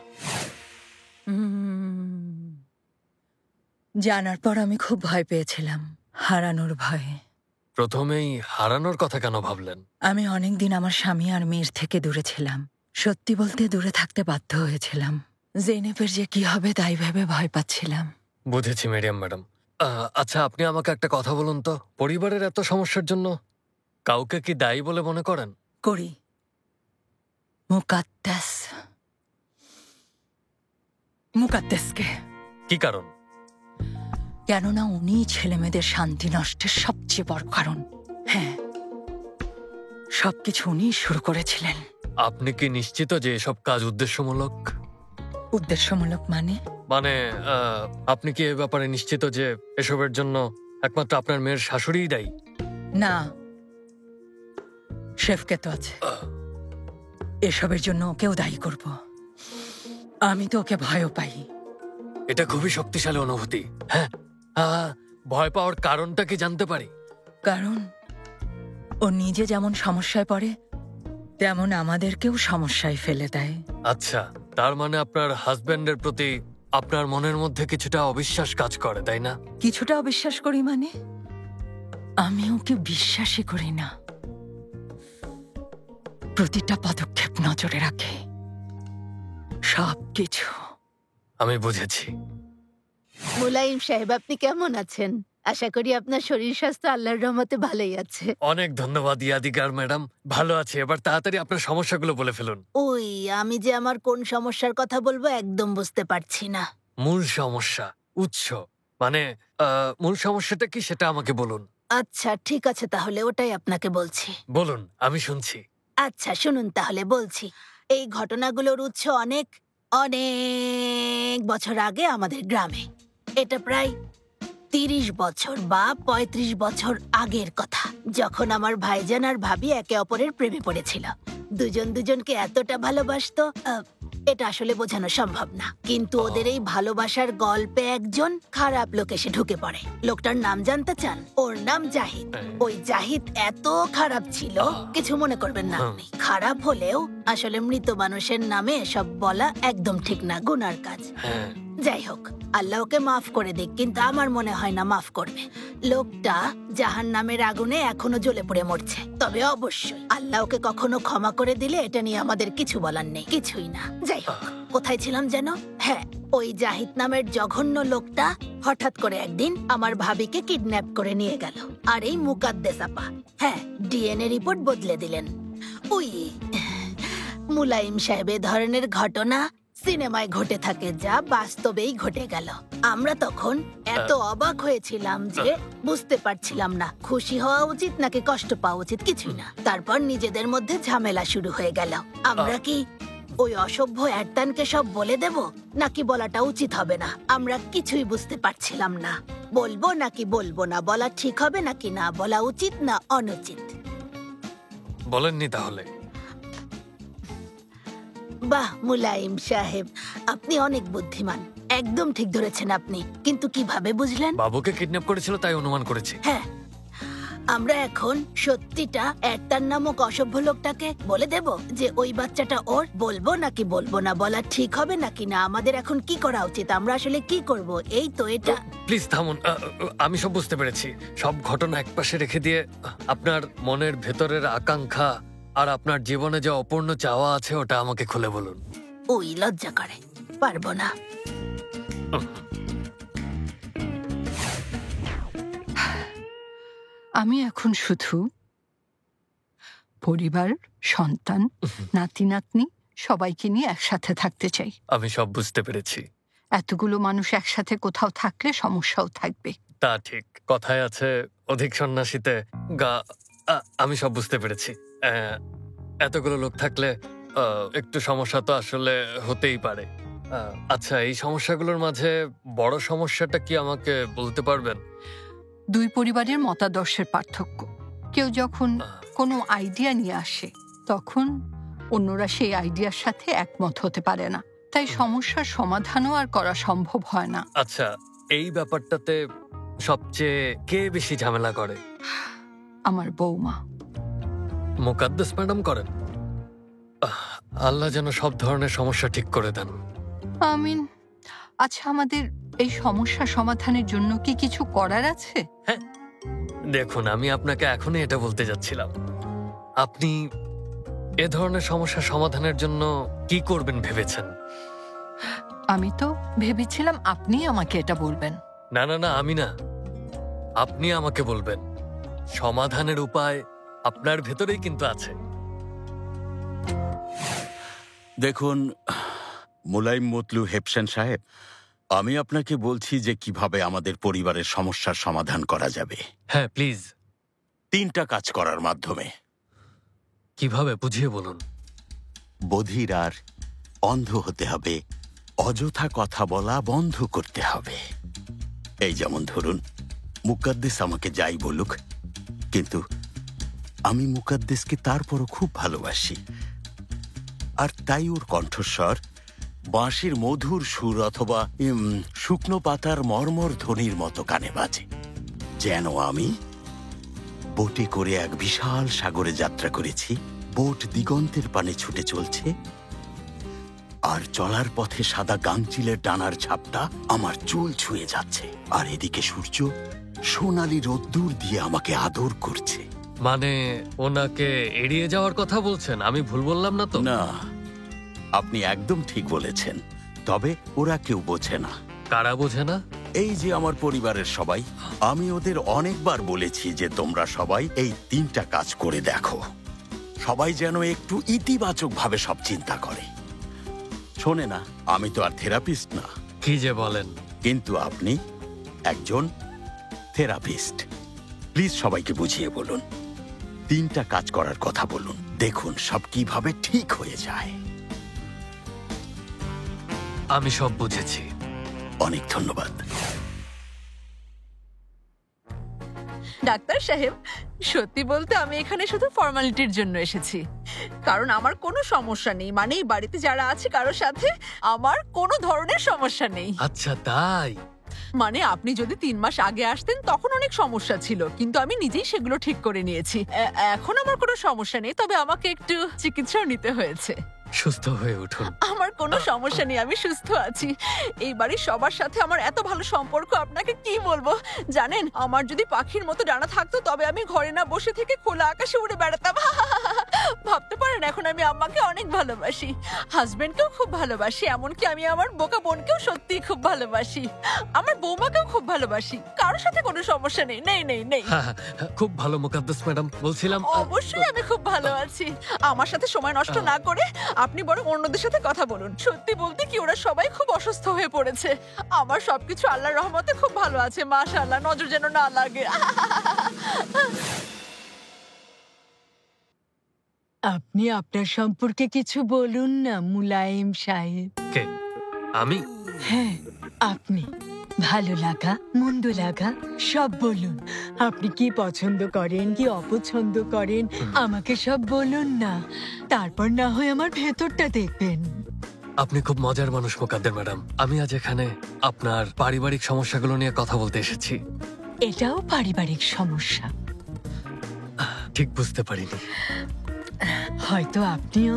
জানার পর আমি খুব ভয় পেয়েছিলাম, হারানোর ভয়ে। প্রথমেই হারানোর কথা কেন ভাবলেন? আমি অনেকদিন আমার স্বামী আর মেয়ের থেকে দূরে ছিলাম। সত্যি বলতে দূরে থাকতে বাধ্য হয়েছিলাম। জেনেপের যে কি হবে তাই ভেবে ভয় পাচ্ছিলাম। বুঝেছি মিডিয়াম ম্যাডাম। আচ্ছা, আপনি আমাকে একটা কথা বলুন তো, পরিবারের এত সমস্যার জন্য কাউকে কি দায়ী বলে মনে করেন? করি। মুকাদ্দেসকে। কি কারণ? কেননা উনি ছেলেমেয়েদের শান্তি নষ্টের সবচেয়ে বড় কারণ। হ্যাঁ, সবকিছু উনি শুরু করেছিলেন। আপনি কি নিশ্চিত যে এসব কাজ উদ্দেশ্যমূলক? উদ্দেশ্যমূলক মানে? মানে আপনি কি এ ব্যাপারে নিশ্চিত যে এসবের জন্য একমাত্র আপনার মেয়ের শাশুড়িই দায়ী? না, শেফকে তো আছে। এসবের জন্য ওকেও দায়ী করব। আমি তো ওকে ভয়ও পাই। এটা খুবই শক্তিশালী অনুভূতি। হ্যাঁ, ভয় পাওয়ার কারণটা কি জানতে পারি? কারণ ও নিজে যেমন সমস্যায় পড়ে, তেমন আমাদেরকেও সমস্যায় ফেলে দেয়। আচ্ছা, তার মানে আপনার হাজবেন্ডের প্রতি আপনার মনের মধ্যে কিছুটা অবিশ্বাস কাজ করে, তাই না? কিছুটা অবিশ্বাস করি মানে? আমি ওকে বিশ্বাসই করি না। প্রতিটা পদক্ষেপ নজরে রাখে, সবকিছু। আমি বুঝেছি। মুলাইম সাহেব, আপনি কেমন আছেন? আশা করি আপনার শরীর স্বাস্থ্য আল্লাহর রহমতে ভালোই আছে। অনেক ধন্যবাদ ইয়াদিকার ম্যাডাম, ভালো আছে। এবার তাড়াতাড়ি আপনার সমস্যাগুলো বলে ফেলুন। ওই আমি যে আমার কোন সমস্যার কথা বলবো একদম বুঝতে পারছি না। মূল সমস্যা, উৎস, মানে মূল সমস্যাটা কি সেটা আমাকে বলুন। আচ্ছা ঠিক আছে, তাহলে ওটাই আপনাকে বলছি। বলুন, আমি শুনছি। আচ্ছা শুনুন তাহলে বলছি। এই ঘটনাগুলোর উৎস অনেক অনেক বছর আগে আমাদের গ্রামে। এটা প্রায় 30 বছর বা 35 বছর আগের কথা, যখন আমার ভাইজান আর ভাবি একে অপরের প্রেমে পড়েছিল। দুজন দুজনকে এতটা ভালোবাসতো, এটা আসলে বোঝানো সম্ভব না। কিন্তু ওদের এই ভালোবাসার গল্পে একজন খারাপ লোক এসে ঢুকে পড়ে। লোকটার নাম জানতে চান? ওর নাম জাহিদ। ওই জাহিদ এত খারাপ ছিল, কিছু মনে করবেন না আপনি। খারাপ হলেও আসলে মৃত মানুষের নামে এসব বলা একদম ঠিক না, গুনার কাজ। যাই হোক, আল্লাহ ওকে মাফ করে দিক, কিন্তু আমার মনে হয় না মাফ করবে। লোকটা জাহান্নামের আগুনে এখনো জ্বলে পড়ে মরছে। তবে অবশ্যই আল্লাহ ওকে কখনো ক্ষমা করে দিলে এটা নিয়ে আমাদের কিছু বলার নেই, কিছুই না। যাই হোক, কোথায় ছিলাম যেন? হ্যাঁ, ওই জাহিদ নামের জঘন্য লোকটা হঠাৎ করে একদিন আমার ভাবিকে কিডন্যাপ করে নিয়ে গেল। আর এই মুকাদ্দেস আপা, হ্যাঁ, ডিএনএ রিপোর্ট বদলে দিলেন। ওই মুলাইম সাহেব, এ ধরনের ঘটনা সিনেমায় ঘটে থাকে, যা বাস্তবেই ঘটে গেল। আমরা তখন এত অবাক হয়েছিলাম যে বুঝতে পারছিলাম না খুশি হওয়া উচিত নাকি কষ্ট পাওয়া উচিত, কিছুই না। তারপর নিজেদের মধ্যে ঝামেলা শুরু হয়ে গেল। আমরা কি ওই অসভ্য এরতানকে সব বলে দেব নাকি বলাটা উচিত হবে না? আমরা কিছুই বুঝতে পারছিলাম না। বলবো নাকি বলবো না, বলা ঠিক হবে নাকি না বলা উচিত না অনুচিত। বলেননি তাহলে? বাহ মুলাইম সাহেব, আপনি অনেক বুদ্ধিমান। একদম ঠিক ধরেছেন আপনি। কিন্তু কিভাবে বুঝলেন? বাবুকে কিডন্যাপ করেছিল তাই অনুমান করেছি। হ্যাঁ, আমরা এখন সত্যিটা এরতান নামক অসভ্য লোকটাকে বলে দেব যে ওই বাচ্চাটা ওর? বলবো নাকি বলবো না, বলা ঠিক হবে নাকি না? আমাদের এখন কি করা উচিত? আমরা আসলে কি করব? এই তো এটা। প্লিজ থামুন, আমি সব বুঝতে পেরেছি। সব ঘটনা একপাশে রেখে দিয়ে আপনার মনের ভেতরের আকাঙ্ক্ষা আর আপনার জীবনে যে অপূর্ণ চাওয়া আছে ওটা আমাকে খুলে বলুন। ওই লজ্জা করে, পারবো না। আমি এখন শুধু পরিবার, সন্তান, নাতি নাতনি সবাইকে নিয়ে একসাথে থাকতে চাই। আমি সব বুঝতে পেরেছি। এতগুলো মানুষ একসাথে কোথাও থাকলে সমস্যাও থাকবে। তা ঠিক, কথায় আছে অধিক সন্ন্যাসীতে গা। আমি সব বুঝতে পেরেছি। এতগুলো লোক থাকলে একটু সমস্যা তো আসলে হতেই পারে। আচ্ছা, এই সমস্যাগুলোর মাঝে বড় সমস্যাটা কি আমাকে বলতে পারবেন? দুই পরিবারের মতাদর্শের পার্থক্য। কেউ যখন কোনো আইডিয়া নিয়ে আসে তখন অন্যরা সেই আইডিয়ার সাথে একমত হতে পারে না, তাই সমস্যার সমাধানও আর করা সম্ভব হয় না। আচ্ছা, এই ব্যাপারটাতে সবচেয়ে কে বেশি ঝামেলা করে? আমার বৌমা। মুকাদ্দেস ম্যাডাম করেন? আল্লাহ যেন সব ধরনের সমস্যা ঠিক করে দেন। আমিন। আচ্ছা, আমাদের এই সমস্যা সমাধানের জন্য কি কিছু করার আছে? হ্যাঁ, দেখুন, আমি আপনাকে এখনই এটা বলতে যাচ্ছিলাম। আপনি এ ধরনের সমস্যা সমাধানের জন্য কি করবেন ভেবেছেন? আমি তো ভেবেছিলাম আপনি আমাকে এটা বলবেন। না না না, আমি না, আপনি আমাকে বলবেন। সমাধানের উপায় আপনার ভেতরেই কিন্তু আছে। দেখুন মুলাইম মতলু হেপসেন সাহেব, আমি আপনাকে বলছি যে কিভাবে আমাদের পরিবারের সমস্যার সমাধান করা যাবে। হ্যাঁ প্লিজ। 3টা কাজ করার মাধ্যমে। কিভাবে বুঝিয়ে বলুন। বধির আর অন্ধ হতে হবে, অযথা কথা বলা বন্ধ করতে হবে। এই যেমন ধরুন, মুকাদ্দেস আমাকে যাই বলুক, কিন্তু আমি মুকাদ্দেসকে তারপরও খুব ভালোবাসি। আর তাই ওর কণ্ঠস্বর বাঁশির মধুর সুর অথবা শুকনো পাতার মর্মর ধ্বনির মতো কানে বাজে, যেন আমি বোটে করে এক বিশাল সাগরে যাত্রা করেছি। বোট দিগন্তের পানে ছুটে চলছে, আর চলার পথে সাদা গাংচিলের ডানার ছাপটা আমার চুল ছুঁয়ে যাচ্ছে, আর এদিকে সূর্য সোনালি রোদ্দুর দিয়ে আমাকে আদর করছে। মানে ওনাকে এড়িয়ে যাওয়ার কথা বলছেন? আমি ভুল বললাম না তো? না, আপনি একদম ঠিক বলেছেন, তবে ওরা কেউ বোঝে না। কারা বোঝে না? এই যে আমার পরিবারের সবাই। আমি ওদের অনেকবার বলেছি যে তোমরা সবাই এই 3টা কাজ করে দেখো, সবাই যেন একটু ইতিবাচক ভাবে সব চিন্তা করে। শোনে না, আমি তো আর থেরাপিস্ট না। কি যে বলেন! কিন্তু আপনি একজন থেরাপিস্ট। প্লিজ সবাইকে বুঝিয়ে বলুন, 3টা কাজ করার কথা বলুন, দেখুন সব কিভাবে ঠিক হয়ে যায়। আমি সব বুঝেছি। অনেক ধন্যবাদ। ডাক্তার সাহেব, সত্যি বলতে আমি এখানে শুধু ফর্মালিটির জন্য এসেছি, কারণ আমার কোনো সমস্যা নেই। মানে এই বাড়িতে যারা আছে কারোর সাথে আমার কোনো ধরনের সমস্যা নেই। আচ্ছা, তাই? মানে আপনি যদি 3 মাস আগে আসতেন তখন অনেক সমস্যা ছিল, কিন্তু আমি নিজেই সেগুলো ঠিক করে নিয়েছি। এখন আমার কোনো সমস্যা নেই, তবে আমাকে একটু চিকিৎসাও নিতে হয়েছে। সুস্থ হয়ে উঠুন। আমার কোনো সমস্যা নেই, আমি সুস্থ আছি। এই বাড়ির সবার সাথে আমার এত ভালো সম্পর্ক, আপনাকে কি বলবো। জানেন, আমার যদি পাখির মতো ডানা থাকতো তবে আমি ঘরে না বসে থেকে খোলা আকাশে উড়ে বেড়াতাম। ভাবতে পারেন, এখন আমি আম্মাকে অনেক ভালোবাসি, হাজবেন্ডকেও খুব ভালোবাসি, এমনকি আমি আমার বোকা বোনকেও সত্যিই খুব ভালোবাসি, আমার বৌমাকেও খুব ভালোবাসি। কারোর সাথে কোনো সমস্যা নেই, নেই নেই নেই। খুব ভালো মুকাদ্দাস ম্যাডাম, বলছিলাম অবশ্যই আমি খুব ভালো আছি। আমার সাথে সময় নষ্ট না করে আপনি বরং অন্যদের সাথে কথা বলুন। সত্যি বলতে কি, ওরা সবাই খুব অসুস্থ হয়ে পড়েছে। আমার সবকিছু আল্লাহর রহমতে খুব ভালো আছে, মাশাআল্লাহ, নজর যেন না লাগে। আপনি আপনার সম্পর্কে কিছু বলুন না মুলায়েম সাহেব। কে? আমি? হ্যাঁ, আপনি। ভালো লাগা, মন্দ লাগা সব বলুন। আপনি কি পছন্দ করেন, কি অপছন্দ করেন, আমাকে সব বলুন না। তারপর না হয় আমার ভেতরটা দেখবেন। আপনি খুব মজার মানুষ মুকাদ্দের ম্যাডাম। আমি আজ এখানে আপনার পারিবারিক সমস্যাগুলো নিয়ে কথা বলতে এসেছি। এটাও পারিবারিক সমস্যা? ঠিক বুঝতে পারিনি। হয়তো আপনিও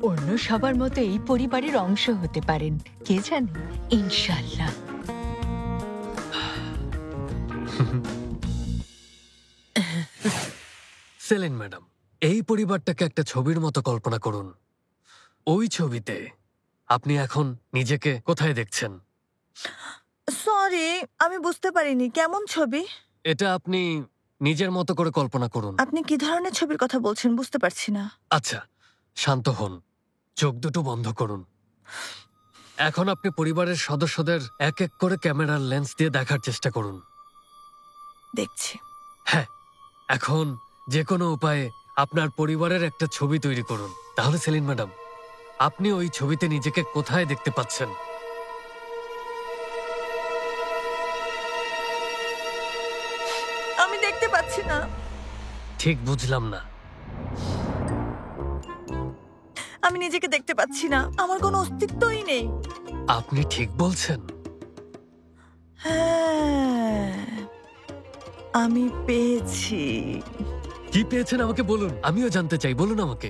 অন্য সবার মতো এই পরিবারের অংশ হতে পারেন, কে জানে। ইনশাআল্লাহ। সেলিন ম্যাডাম, এই পরিবারটাকে একটা ছবির মতো কল্পনা করুন। ওই ছবিতে আপনি এখন নিজেকে কোথায় দেখছেন? সরি, আমি বুঝতে পারিনি। কেমন ছবি? এটা আপনি নিজের মতো করে কল্পনা করুন। আপনি কি ধরনের ছবির কথা বলছেন বুঝতে পারছি না। আচ্ছা, শান্ত হন, চোখ দুটো বন্ধ করুন। এখন আপনি পরিবারের সদস্যদের এক এক করে ক্যামেরার লেন্স দিয়ে দেখার চেষ্টা করুন। দেখছি। হ্যাঁ, এখন যে কোনো উপায়ে আপনার পরিবারের একটা ছবি তৈরি করুন। তাহলে সেলিন ম্যাডাম, আপনি ওই ছবিতে নিজেকে কোথায় দেখতে পাচ্ছেন? আমি দেখতে পাচ্ছি না। ঠিক বুঝলাম না। আমি নিজেকে দেখতে পাচ্ছি না, আমার কোনো অস্তিত্বই নেই। আপনি ঠিক বলছেন। হ্যাঁ, আমি পেয়েছি। কি পেয়েছেন আমাকে বলুন, আমিও জানতে চাই, বলুন আমাকে।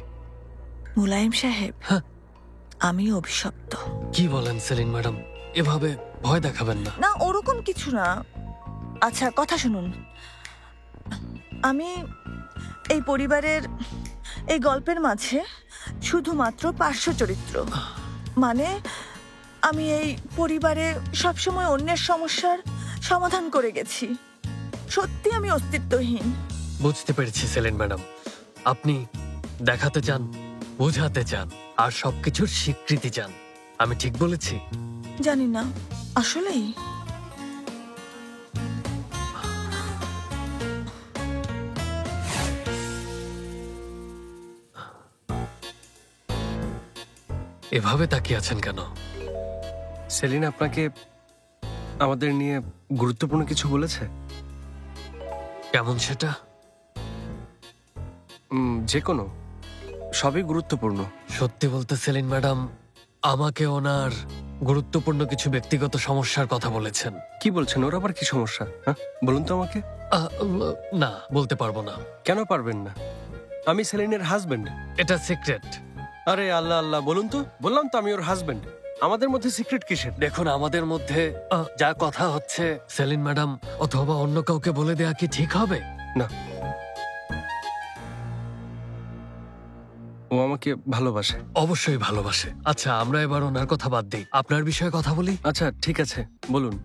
মুলায়েম সাহেব, আমি অভিশপ্ত। কি বলেন সেলিন ম্যাডাম? এভাবে ভয় দেখাবেন না। না, ওরকম কিছু না। আচ্ছা, কথা শুনুন। আমি এই পরিবারের এই গল্পের মাঝে শুধুমাত্র পার্শ্ব চরিত্র। মানে আমি এই পরিবারে সবসময় অন্যের সমস্যার সমাধান করে গেছি। সত্যি আমি অস্তিত্বহীন। বুঝতে পেরেছি সেলিন ম্যাডাম, আপনি দেখাতে চান, বোঝাতে চান, আর সবকিছুর স্বীকৃতি চান। আমি ঠিক বলেছি? জানি না, আসলেই। এভাবে তাকিয়ে আছেন কেন? সেলিন আপনাকে আমাদের নিয়ে গুরুত্বপূর্ণ কিছু বলেছে? কেমন সেটা? যে কোনো, সবই গুরুত্বপূর্ণ। সত্যি বলতে সেলিন ম্যাডাম, আমাকে ওনার গুরুত্বপূর্ণ কিছু ব্যক্তিগত সমস্যার কথা বলেছেন। কি বলছেন? ওর আবার কি সমস্যা? হ্যাঁ, বলুন তো আমাকে। না, বলতে পারবো না। কেন পারবেন না? আমি সেলিনের হাজবেন্ড। এটা সিক্রেট। আরে আল্লাহ আল্লাহ, বলুন তো। বললাম তো আমি ওর হাজবেন্ড। আমাদের মধ্যে সিক্রেট কিসের? দেখুন, আমাদের মধ্যে যা কথা হচ্ছে সেলিন ম্যাডাম অথবা অন্য কাউকে বলে দেয়া কি ঠিক হবে? না, আমাকে ভালোবাসে। অবশ্যই ভালোবাসে। আচ্ছা, আমরা এবার ওনার কথা বাদ দিই, আপনার বিষয়ে কথা বলি। আচ্ছা ঠিক আছে, বলুন।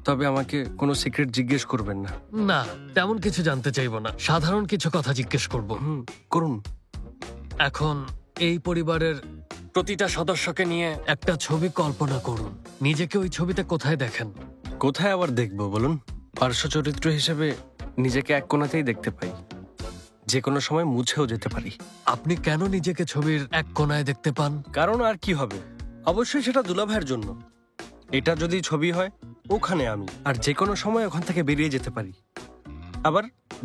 তবে আমাকে কোনো সিক্রেট জিজ্ঞেস করবেন না। না, তেমন কিছু জানতে চাইবো না, সাধারণ কিছু কথা জিজ্ঞেস করব। করুন। এখন এই পরিবারের প্রতিটা সদস্যকে নিয়ে একটা ছবি কল্পনা করুন। নিজেকে ওই ছবিতে কোথায় দেখেন? কোথায় আবার দেখবো বলুন? পার্শ্ব চরিত্র হিসেবে নিজেকে এক কোণাতেই দেখতে পাই, যে কোনো সময় মুছেও যেতে পারি। আপনি কেন নিজেকে ছবির এক কোণায় দেখতে পান? কারণ আর কি হবে, অবশ্যই সেটা দুলাভাইয়ের জন্য। এটা যদি ছবি হয়, ওখানে আমি, আর যে কোনো সময় ওখান থেকে বেরিয়ে যেতে পারি। আবার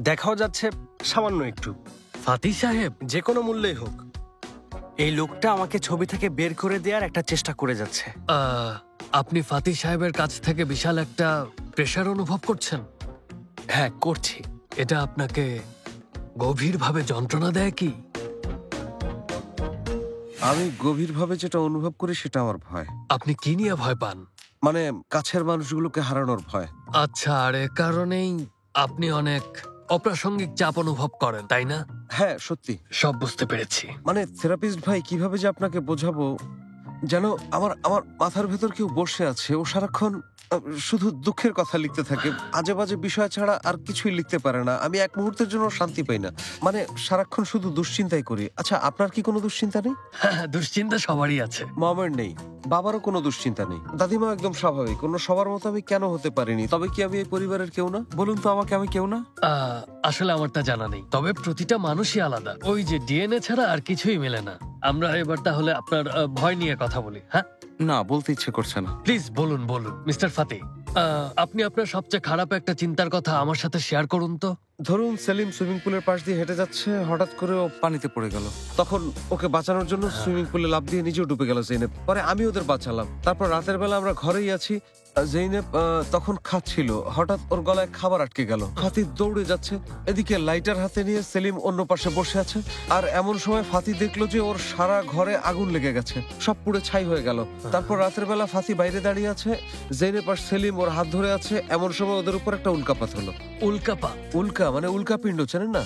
দেখাও যাচ্ছে সামান্য একটু। ফাতি সাহেব, যে কোনো মূল্যেই হোক, এই লোকটা আমাকে ছবি থেকে বের করে দেওয়ার একটা চেষ্টা করে যাচ্ছে। আপনি ফাতি সাহেবের কাছ থেকে বিশাল একটা প্রেশার অনুভব করছেন? হ্যাঁ, করছি। এটা আপনাকে গভীরভাবে যন্ত্রণা দেয় কি? আমি গভীরভাবে যেটা অনুভব করি সেটা আমার ভয়। আপনি কি নিয়ে ভয় পান? মানে কাছের মানুষগুলোকে হারানোর ভয়। আচ্ছা, আর এ কারণেই আপনি অনেক অপ্রাসঙ্গিক চাপ অনুভব করেন, তাই না? হ্যাঁ, সত্যি। সব বুঝতে পেরেছি। মানে থেরাপিস্ট ভাই, কিভাবে যে আপনাকে বোঝাবো, যেন আমার আমার মাথার ভেতর কেউ বসে আছে, ও সারাক্ষণ শুধু দুঃখের কথা লিখতে থাকে, আজে বাজে বিষয় ছাড়া আর কিছুই লিখতে পারে না। আমি এক মুহূর্তের জন্য শান্তি পাই না, মানে সারাক্ষণ শুধু দুশ্চিন্তাই করি। আচ্ছা, আপনার কি কোনো দুশ্চিন্তা নেই? হ্যাঁ, দুশ্চিন্তা সবারই আছে। মামার নেই, বাবারও কোনো দুশ্চিন্তা নেই, দাদিমা একদম স্বাভাবিক। অন্য সবার মতো আমি কেন হতে পারিনি? তবে কি আমি এই পরিবারের কেউ না? বলুন তো আমাকে, আমি কেউ না? আসলে আমার তা জানা নেই, তবে প্রতিটা মানুষই আলাদা। ওই যে ডিএনএ ছাড়া আর কিছুই মেলে না। আমরা এবার তাহলে আপনার ভয় নিয়ে কথা বলি। হ্যাঁ, না, বলতে ইচ্ছে করছে না। প্লিজ বলুন বলুন মিস্টার ফাতি, আপনি আপনার সবচেয়ে খারাপ একটা চিন্তার কথা আমার সাথে শেয়ার করুন তো। ধরুন সেলিম সুইমিং পুলের পাশ দিয়ে হেঁটে যাচ্ছে, হঠাৎ করে ও পানিতে পড়ে গেল। তখন ওকে বাঁচানোর জন্য সুইমিং পুলে লাফ দিয়ে নিজেও ডুবে গেল জেনেব। পরে আমি ওদের বাঁচালাম। তারপর রাতের বেলা আমরা ঘরেই আছি, জেনেব তখন খাচ্ছিল, হঠাৎ ওর গলায় খাবার আটকে গেল। ফাতি দৌড়ে যাচ্ছে, এদিকে লাইটার হাতে নিয়ে সেলিম অন্য পাশে বসে আছে। আর এমন সময় ফাতি দেখলো যে ওর সারা ঘরে আগুন লেগে গেছে, সব পুড়ে ছাই হয়ে গেল। তারপর রাতের বেলা ফাতি বাইরে দাঁড়িয়ে আছে, জেনেব আর সেলিম ওর হাত ধরে আছে। এমন সময় ওদের উপর একটা উল্কাপাত হলো। উল্কাপাত? উল্কা মানে উল্কাপিণ্ড, জানেন না?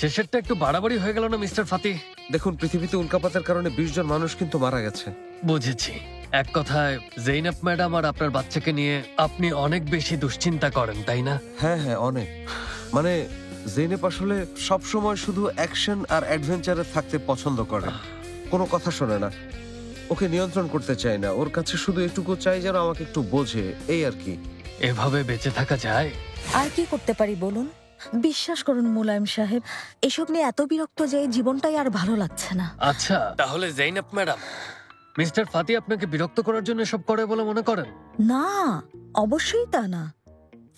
শেষেরটা একটু বাড়াবাড়ি হয়ে গেল না মিস্টার ফাতি? দেখুন, পৃথিবীতে উল্কাপাতের কারণে 20 জন মানুষ কিন্তু মারা গেছে। বুঝেছি। এক কথায় জেইনাব ম্যাডাম আর আপনার বাচ্চাকে নিয়ে আপনি অনেক বেশি দুশ্চিন্তা করেন, তাই না? হ্যাঁ হ্যাঁ, অনেক। মানে জেনেব আসলে সবসময় শুধু অ্যাকশন আর অ্যাডভেঞ্চারে থাকতে পছন্দ করে, কোনো কথা শোনে না, ওকে নিয়ন্ত্রণ করতে চায় না। ওর কাছে শুধু এটুকু চাই যেন আমাকে একটু বোঝে, এই আর কি। এভাবে বেঁচে থাকা যায়? আর কি করতে পারি বলুন? বিশ্বাস করুন মুলায়ম সাহেব, এসব নিয়ে এত বিরক্ত যে জীবনটাই আর ভালো লাগছে না। আচ্ছা, তাহলে জেইনাব ম্যাডাম মিস্টার ফাতি আপনাকে বিরক্ত করার জন্য সব করে বলে মনে করেন? না, অবশ্যই তা না।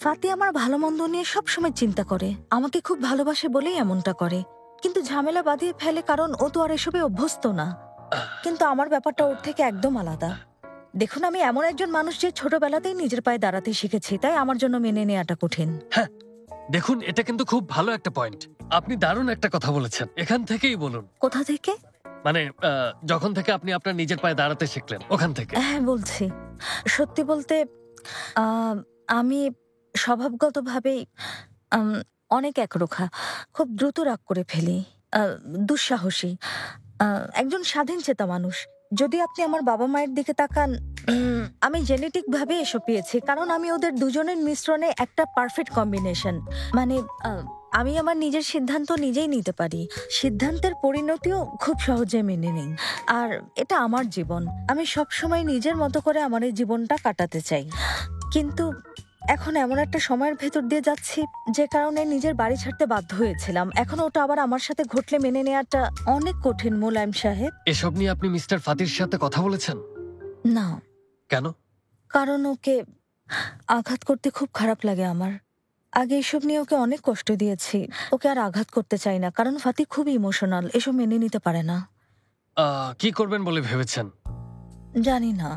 ফাতি আমার ভালো মন্দ নিয়ে সবসময় চিন্তা করে, আমাকে খুব ভালোবাসে বলেই এমনটা করে। কিন্তু ঝামেলা বাঁধিয়ে ফেলে, কারণ ও তো আর এসবে অভ্যস্ত না। কিন্তু আমার ব্যাপারটা ওর থেকে একদম আলাদা। দেখুন, আমি এমন একজন মানুষ যে ছোটবেলাতেই নিজের পায়ে দাঁড়াতে শিখেছি, তাই আমার জন্য মেনে নেওয়াটা কঠিন। হ্যাঁ, দেখুন, এটা কিন্তু খুব ভালো একটা পয়েন্ট। আপনি দারুণ একটা কথা বলেছেন। এখান থেকেই বলুন। কোথা থেকে? মানে যখন থেকে আপনি আপনার নিজের পায়ে দাঁড়াতে শিখলেন, ওখান থেকে। হ্যাঁ, বলছি। সত্যি বলতে আমি স্বভাবগতভাবেই অনেক একরোখা, খুব দ্রুত রাগ করে ফেলি, দুঃসাহসী, একজন স্বাধীনচেতা মানুষ। যদি আপনি আমার বাবা মায়ের দিকে তাকান, আমি জেনেটিক ভাবে এসব পেয়েছি, কারণ আমি ওদের দুজনের মিশ্রণে একটা পারফেক্ট কম্বিনেশন। মানে আমি আমার নিজের সিদ্ধান্ত নিজেই নিতে পারি, সিদ্ধান্তের পরিণতিও খুব সহজে মেনে নিই। আর এটা আমার জীবন, আমি সবসময় নিজের মতো করে আমার এই জীবনটা কাটাতে চাই। কিন্তু এখন এমন একটা সময়ের ভেতর দিয়ে যাচ্ছি যে কারণে নিজের বাড়ি ছাড়তে বাধ্য হয়েছিলাম। এখন ওটা আবার আমার সাথে ঘটলে মেনে নেওয়াটা অনেক কঠিন মুলায়ম সাহেব। এসব নিয়ে আপনি মিস্টার ফাতির সাথে কথা বলেছেন? না। কেন? কারণ ওকে আঘাত করতে খুব খারাপ লাগে আমার। আগে এসব নিয়ে ওকে অনেক কষ্ট দিয়েছি, ওকে আর আঘাত করতে চাই না, কারণ ফাতি খুবই ইমোশনাল, এসব মেনে নিতে পারে না। কি করবেন বলে ভেবেছেন? জানি না।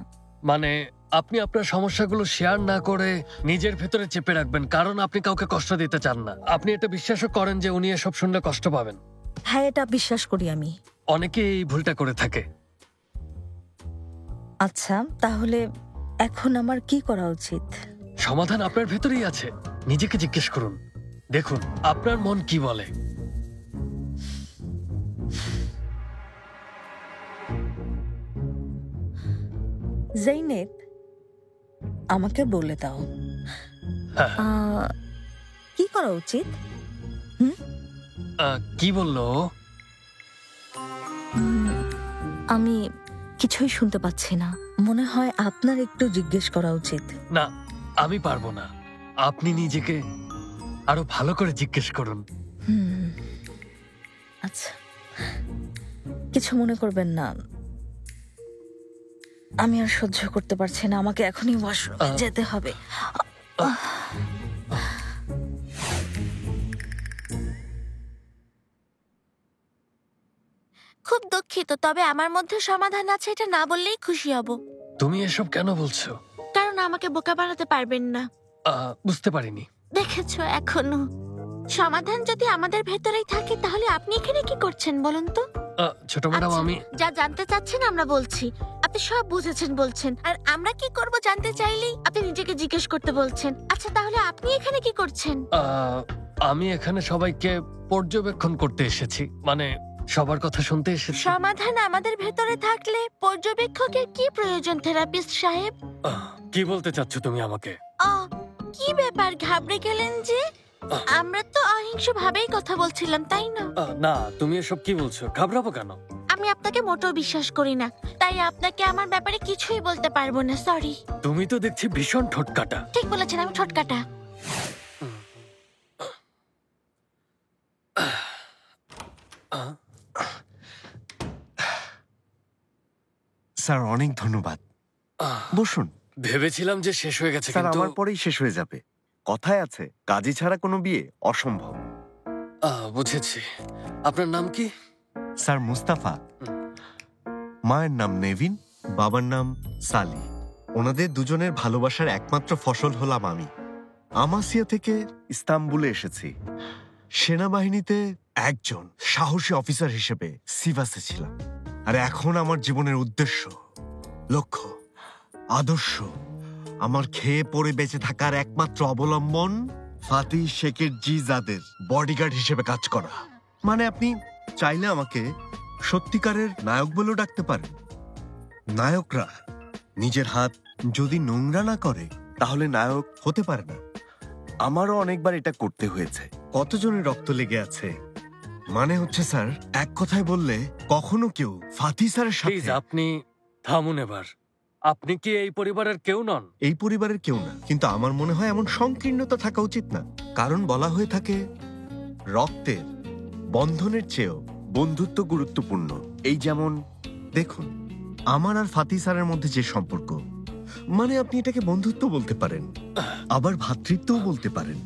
মানে আপনি আপনার সমস্যাগুলো শেয়ার না করে নিজের ভেতরে চেপে রাখবেন, কারণ আপনি কাউকে কষ্ট দিতে চান না। আপনি এটা বিশ্বাসও করেন যে উনি এসব শুনলে কষ্ট পাবেন। হ্যাঁ, এটা বিশ্বাস করি আমি। অনেকে এই ভুলটা করে থাকে। আচ্ছা, তাহলে এখন আমার কি করা উচিত? সমাধান আপনার ভেতরেই আছে, নিজেকে জিজ্ঞেস করুন। দেখুন আপনার মন কি বলে। জৈনেব, আমাকে বলে দাও কি করা উচিত? কি বললো? আমি কিছুই শুনতে পাচ্ছি না। মনে হয় আপনার একটু জিজ্ঞেস করা উচিত। না, আমি পারবো না। আপনি নিজেকে আরো ভালো করে জিজ্ঞেস করুন। আচ্ছা, কিছু মনে করবেন না। আমি আর সহ্য করতে পারছি না, আমাকে এখনই ওয়াশরুমে যেতে হবে। খুব দুঃখিত, তবে আমার মধ্যে সমাধান আছে, এটা না বললেই খুশি হব। তুমি এসব কেন বলছো? কারণ আমাকে বোকা বানাতে পারবেন না। বুঝতে পারিনি। দেখেছো, এখনো সমাধান যদি আমাদের ভেতরেই থাকে, তাহলে আপনি এখানে কি করছেন বলুন তো? ছোট ম্যাডাম, আমি যা জানতে চাচ্ছেন আমরা বলছি, আপনি সব বুঝেছেন বলছেন, আর আমরা কি করব জানতে চাইলেই আপনি নিজেকে জিজ্ঞেস করতে বলছেন। আচ্ছা, তাহলে আপনি এখানে কি করছেন? আমি এখানে সবাইকে পর্যবেক্ষণ করতে এসেছি, মানে সবার কথা শুনতে এসেছি। সমাধান আমাদের ভেতরে থাকলে পর্যবেক্ষকের কি প্রয়োজন থেরাপিস্ট সাহেব? কি বলতে চাচ্ছ তুমি আমাকে? কি ব্যাপার, ঘাবড়ে গেলেন যে? আমরা তো অহিংস ভাবেই কথা বলছিলাম, তাই না? না, তুমি এসব কি বলছো? ঘাবড়াবো কেন? আমি আপনাকে মোটেও বিশ্বাস করি না, তাই আপনাকে আমার ব্যাপারে কিছুই বলতে পারবো না, সরি। তুমি তো দেখছি ভীষণ ঠোঁটকাটা। ঠিক বলেছেন, আমি ঠোঁটকাটা। স্যার, অনেক ধন্যবাদ। বসুন। ভেবেছিলাম যে শেষ হয়ে গেছে, স্যার, কিন্তু আমার পরেই শেষ হয়ে যাবে। কথায় আছে, কাজী ছাড়া কোনো বিয়ে অসম্ভব। বুঝেছি। আপনার নাম কি? স্যার, মুস্তাফা। মায়ের নাম নেভিন, বাবার নাম সালি। ওনাদের দুজনের ভালোবাসার একমাত্র ফসল হলাম আমি। আমাসিয়া থেকে ইস্তাম্বুলে এসেছি। সেনাবাহিনীতে একজন সাহসী অফিসার হিসেবে সিভাসে ছিলাম। আর এখন আমার জীবনের উদ্দেশ্য, লক্ষ্য, আদর্শ, আমার খেয়ে পড়ে বেঁচে থাকার একমাত্র অবলম্বন ফাতিহ শেখের জিজাদের বডিগার্ড হিসেবে কাজ করা। মানে আপনি চাইলে আমাকে সত্যিকারের নায়ক বলেও ডাকতে পারেন। নায়করা নিজের হাত যদি নোংরা না করে, তাহলে নায়ক হতে পারে না। আমারও অনেকবার এটা করতে হয়েছে। কতজনের রক্ত লেগে আছে। মানে হচ্ছে স্যার, এক কথায় বললে কখনো কেউ ফাতিহ স্যারের সাথে। আপনি থামুন এবার। আপনি কি এই পরিবারের কেউ নন? এই পরিবারের কেউ না, কিন্তু আমার মনে হয় এমন সংকীর্ণতা থাকা উচিত না। কারণ বলা হয়ে থাকে, রক্তের বন্ধনের চেয়েও বন্ধুত্ব গুরুত্বপূর্ণ। এই যেমন দেখুন, আমার আর ফাতিহ স্যারের মধ্যে যে সম্পর্ক, মানে আপনি এটাকে বন্ধুত্ব বলতে পারেন, আবার ভ্রাতৃত্বও বলতে পারেন।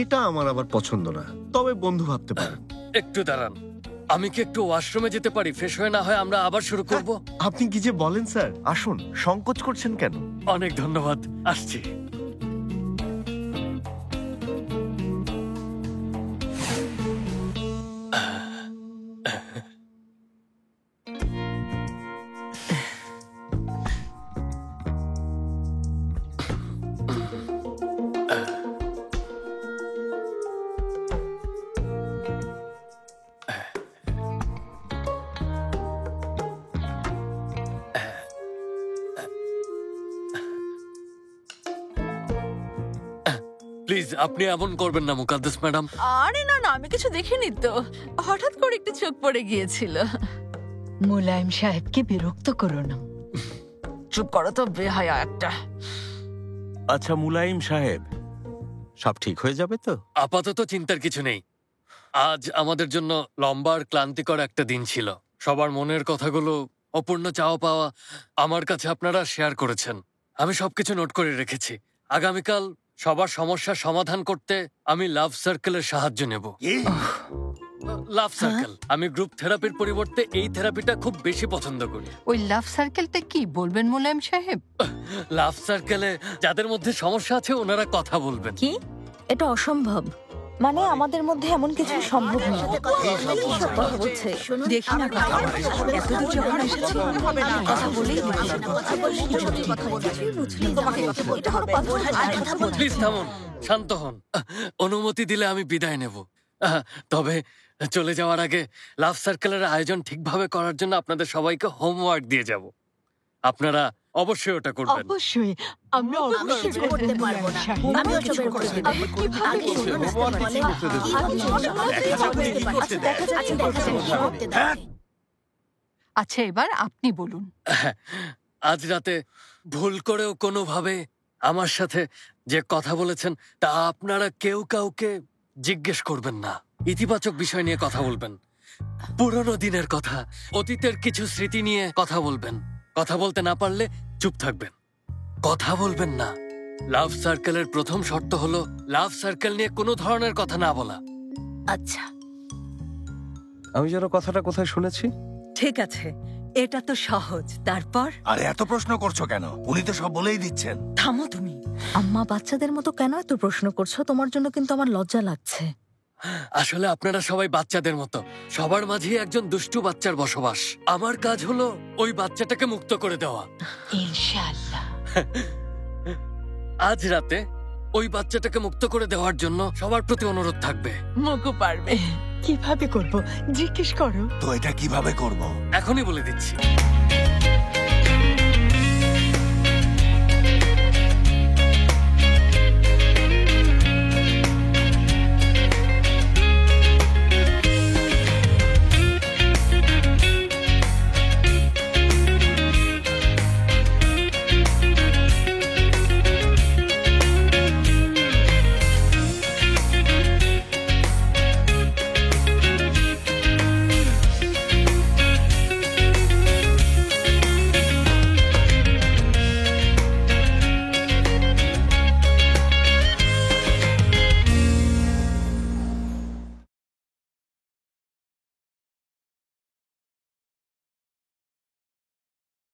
এটা আমার আবার পছন্দ না, তবে বন্ধু ভাবতে পারেন। একটু দাঁড়ান, আমি কি একটু ওয়াশরুমে যেতে পারি? ফ্রেশ হয়ে না হয় আমরা আবার শুরু করব। আপনি কি যে বলেন স্যার, আসুন। সংকোচ করছেন কেন? অনেক ধন্যবাদ, আসছি। প্লিজ, আপনি এমন করবেন না মুকাদ্দেস ম্যাডাম। আরে না না, আমি কিছু দেখিনি তো, হঠাৎ করে একটু চোখ পড়ে গিয়েছিল। মুলায়ম সাহেবকে বিরক্ত করো না। চুপ করো তো, বেহায়া একটা। আচ্ছা মুলায়ম সাহেব, সব ঠিক হয়ে যাবে তো? আপাতত চিন্তার কিছু নেই। আজ আমাদের জন্য লম্বা আর ক্লান্তিকর একটা দিন ছিল। সবার মনের কথাগুলো, অপূর্ণ চাওয়া পাওয়া আমার কাছে আপনারা শেয়ার করেছেন। আমি সবকিছু নোট করে রেখেছি। আগামীকাল সবার সমস্যার সমাধান করতে আমি লাভ সার্কেলের সাহায্য নেব। লাভ সার্কেল, আমি গ্রুপ থেরাপির পরিবর্তে এই থেরাপিটা খুব বেশি পছন্দ করি। ওই লাভ সার্কেলটা কি বলবেন মুলায়ম সাহেব? লাভ সার্কেলে যাদের মধ্যে সমস্যা আছে ওনারা কথা বলবেন। কি? এটা অসম্ভব। মানে আমাদের মধ্যে এমন কিছু সম্ভব না। কিসব কথা বলছে? দেখি না কথা, এতদূর যখন এসেছি কথা বলেই প্লিজ থামুন, শান্ত হন। অনুমতি দিলে আমি বিদায় নেব। তবে চলে যাওয়ার আগে লাভ সার্কেলের আয়োজন ঠিকভাবে করার জন্য আপনাদের সবাইকে হোমওয়ার্ক দিয়ে যাব। আপনারা অবশ্যই ওটা করবেন। অবশ্যই আমরা আমি অবশ্যই কিছু করতে পারবো না। আমি ওসব করে দেব। আমি কিভাবে আমি করবো? শোনো না, ভগবান বলে, কিছু করতে দেবে। কি হচ্ছে? দেখা যাক উনি কি করতে দেয়। আচ্ছা, দেখা যাক কি করতে দেয়। আচ্ছা এবার আপনি বলুন। আজ রাতে ভুল করেও কোনোভাবে আমার সাথে যে কথা বলেছেন তা আপনারা কেউ কাউকে জিজ্ঞেস করবেন না। ইতিবাচক বিষয় নিয়ে কথা বলবেন, পুরনো দিনের কথা, অতীতের কিছু স্মৃতি নিয়ে কথা বলবেন। কথা বলতে না পারলে চুপ থাকবেন, কথা বলবেন না। লাভ সার্কেলের প্রথম শর্ত হলো লাভ সার্কেল নিয়ে কোনো ধরনের কথা না বলা। আচ্ছা, আমি যেন কথাটা কোথায় শুনেছি। ঠিক আছে, এটা তো সহজ। তারপর আরে এত প্রশ্ন করছো কেন? উনি তো সব বলেই দিচ্ছেন। থামো তুমি। আম্মা, বাচ্চাদের মতো কেন এত প্রশ্ন করছো? তোমার জন্য কিন্তু আমার লজ্জা লাগছে। আসলে আপনারা সবাই বাচ্চাদের মতো, সবার মাঝেই একজন দুষ্টু বাচ্চার বসবাস। আমার কাজ হলো ওই বাচ্চাটাকে মুক্ত করে দেওয়া। ইনশাআল্লাহ। আজ রাতে ওই বাচ্চাটাকে মুক্ত করে দেওয়ার জন্য সবার প্রতি অনুরোধ থাকবে। মুকু পারবে। কিভাবে করব জিজ্ঞেস করো। তো এটা কিভাবে করব? এখনই বলে দিচ্ছি।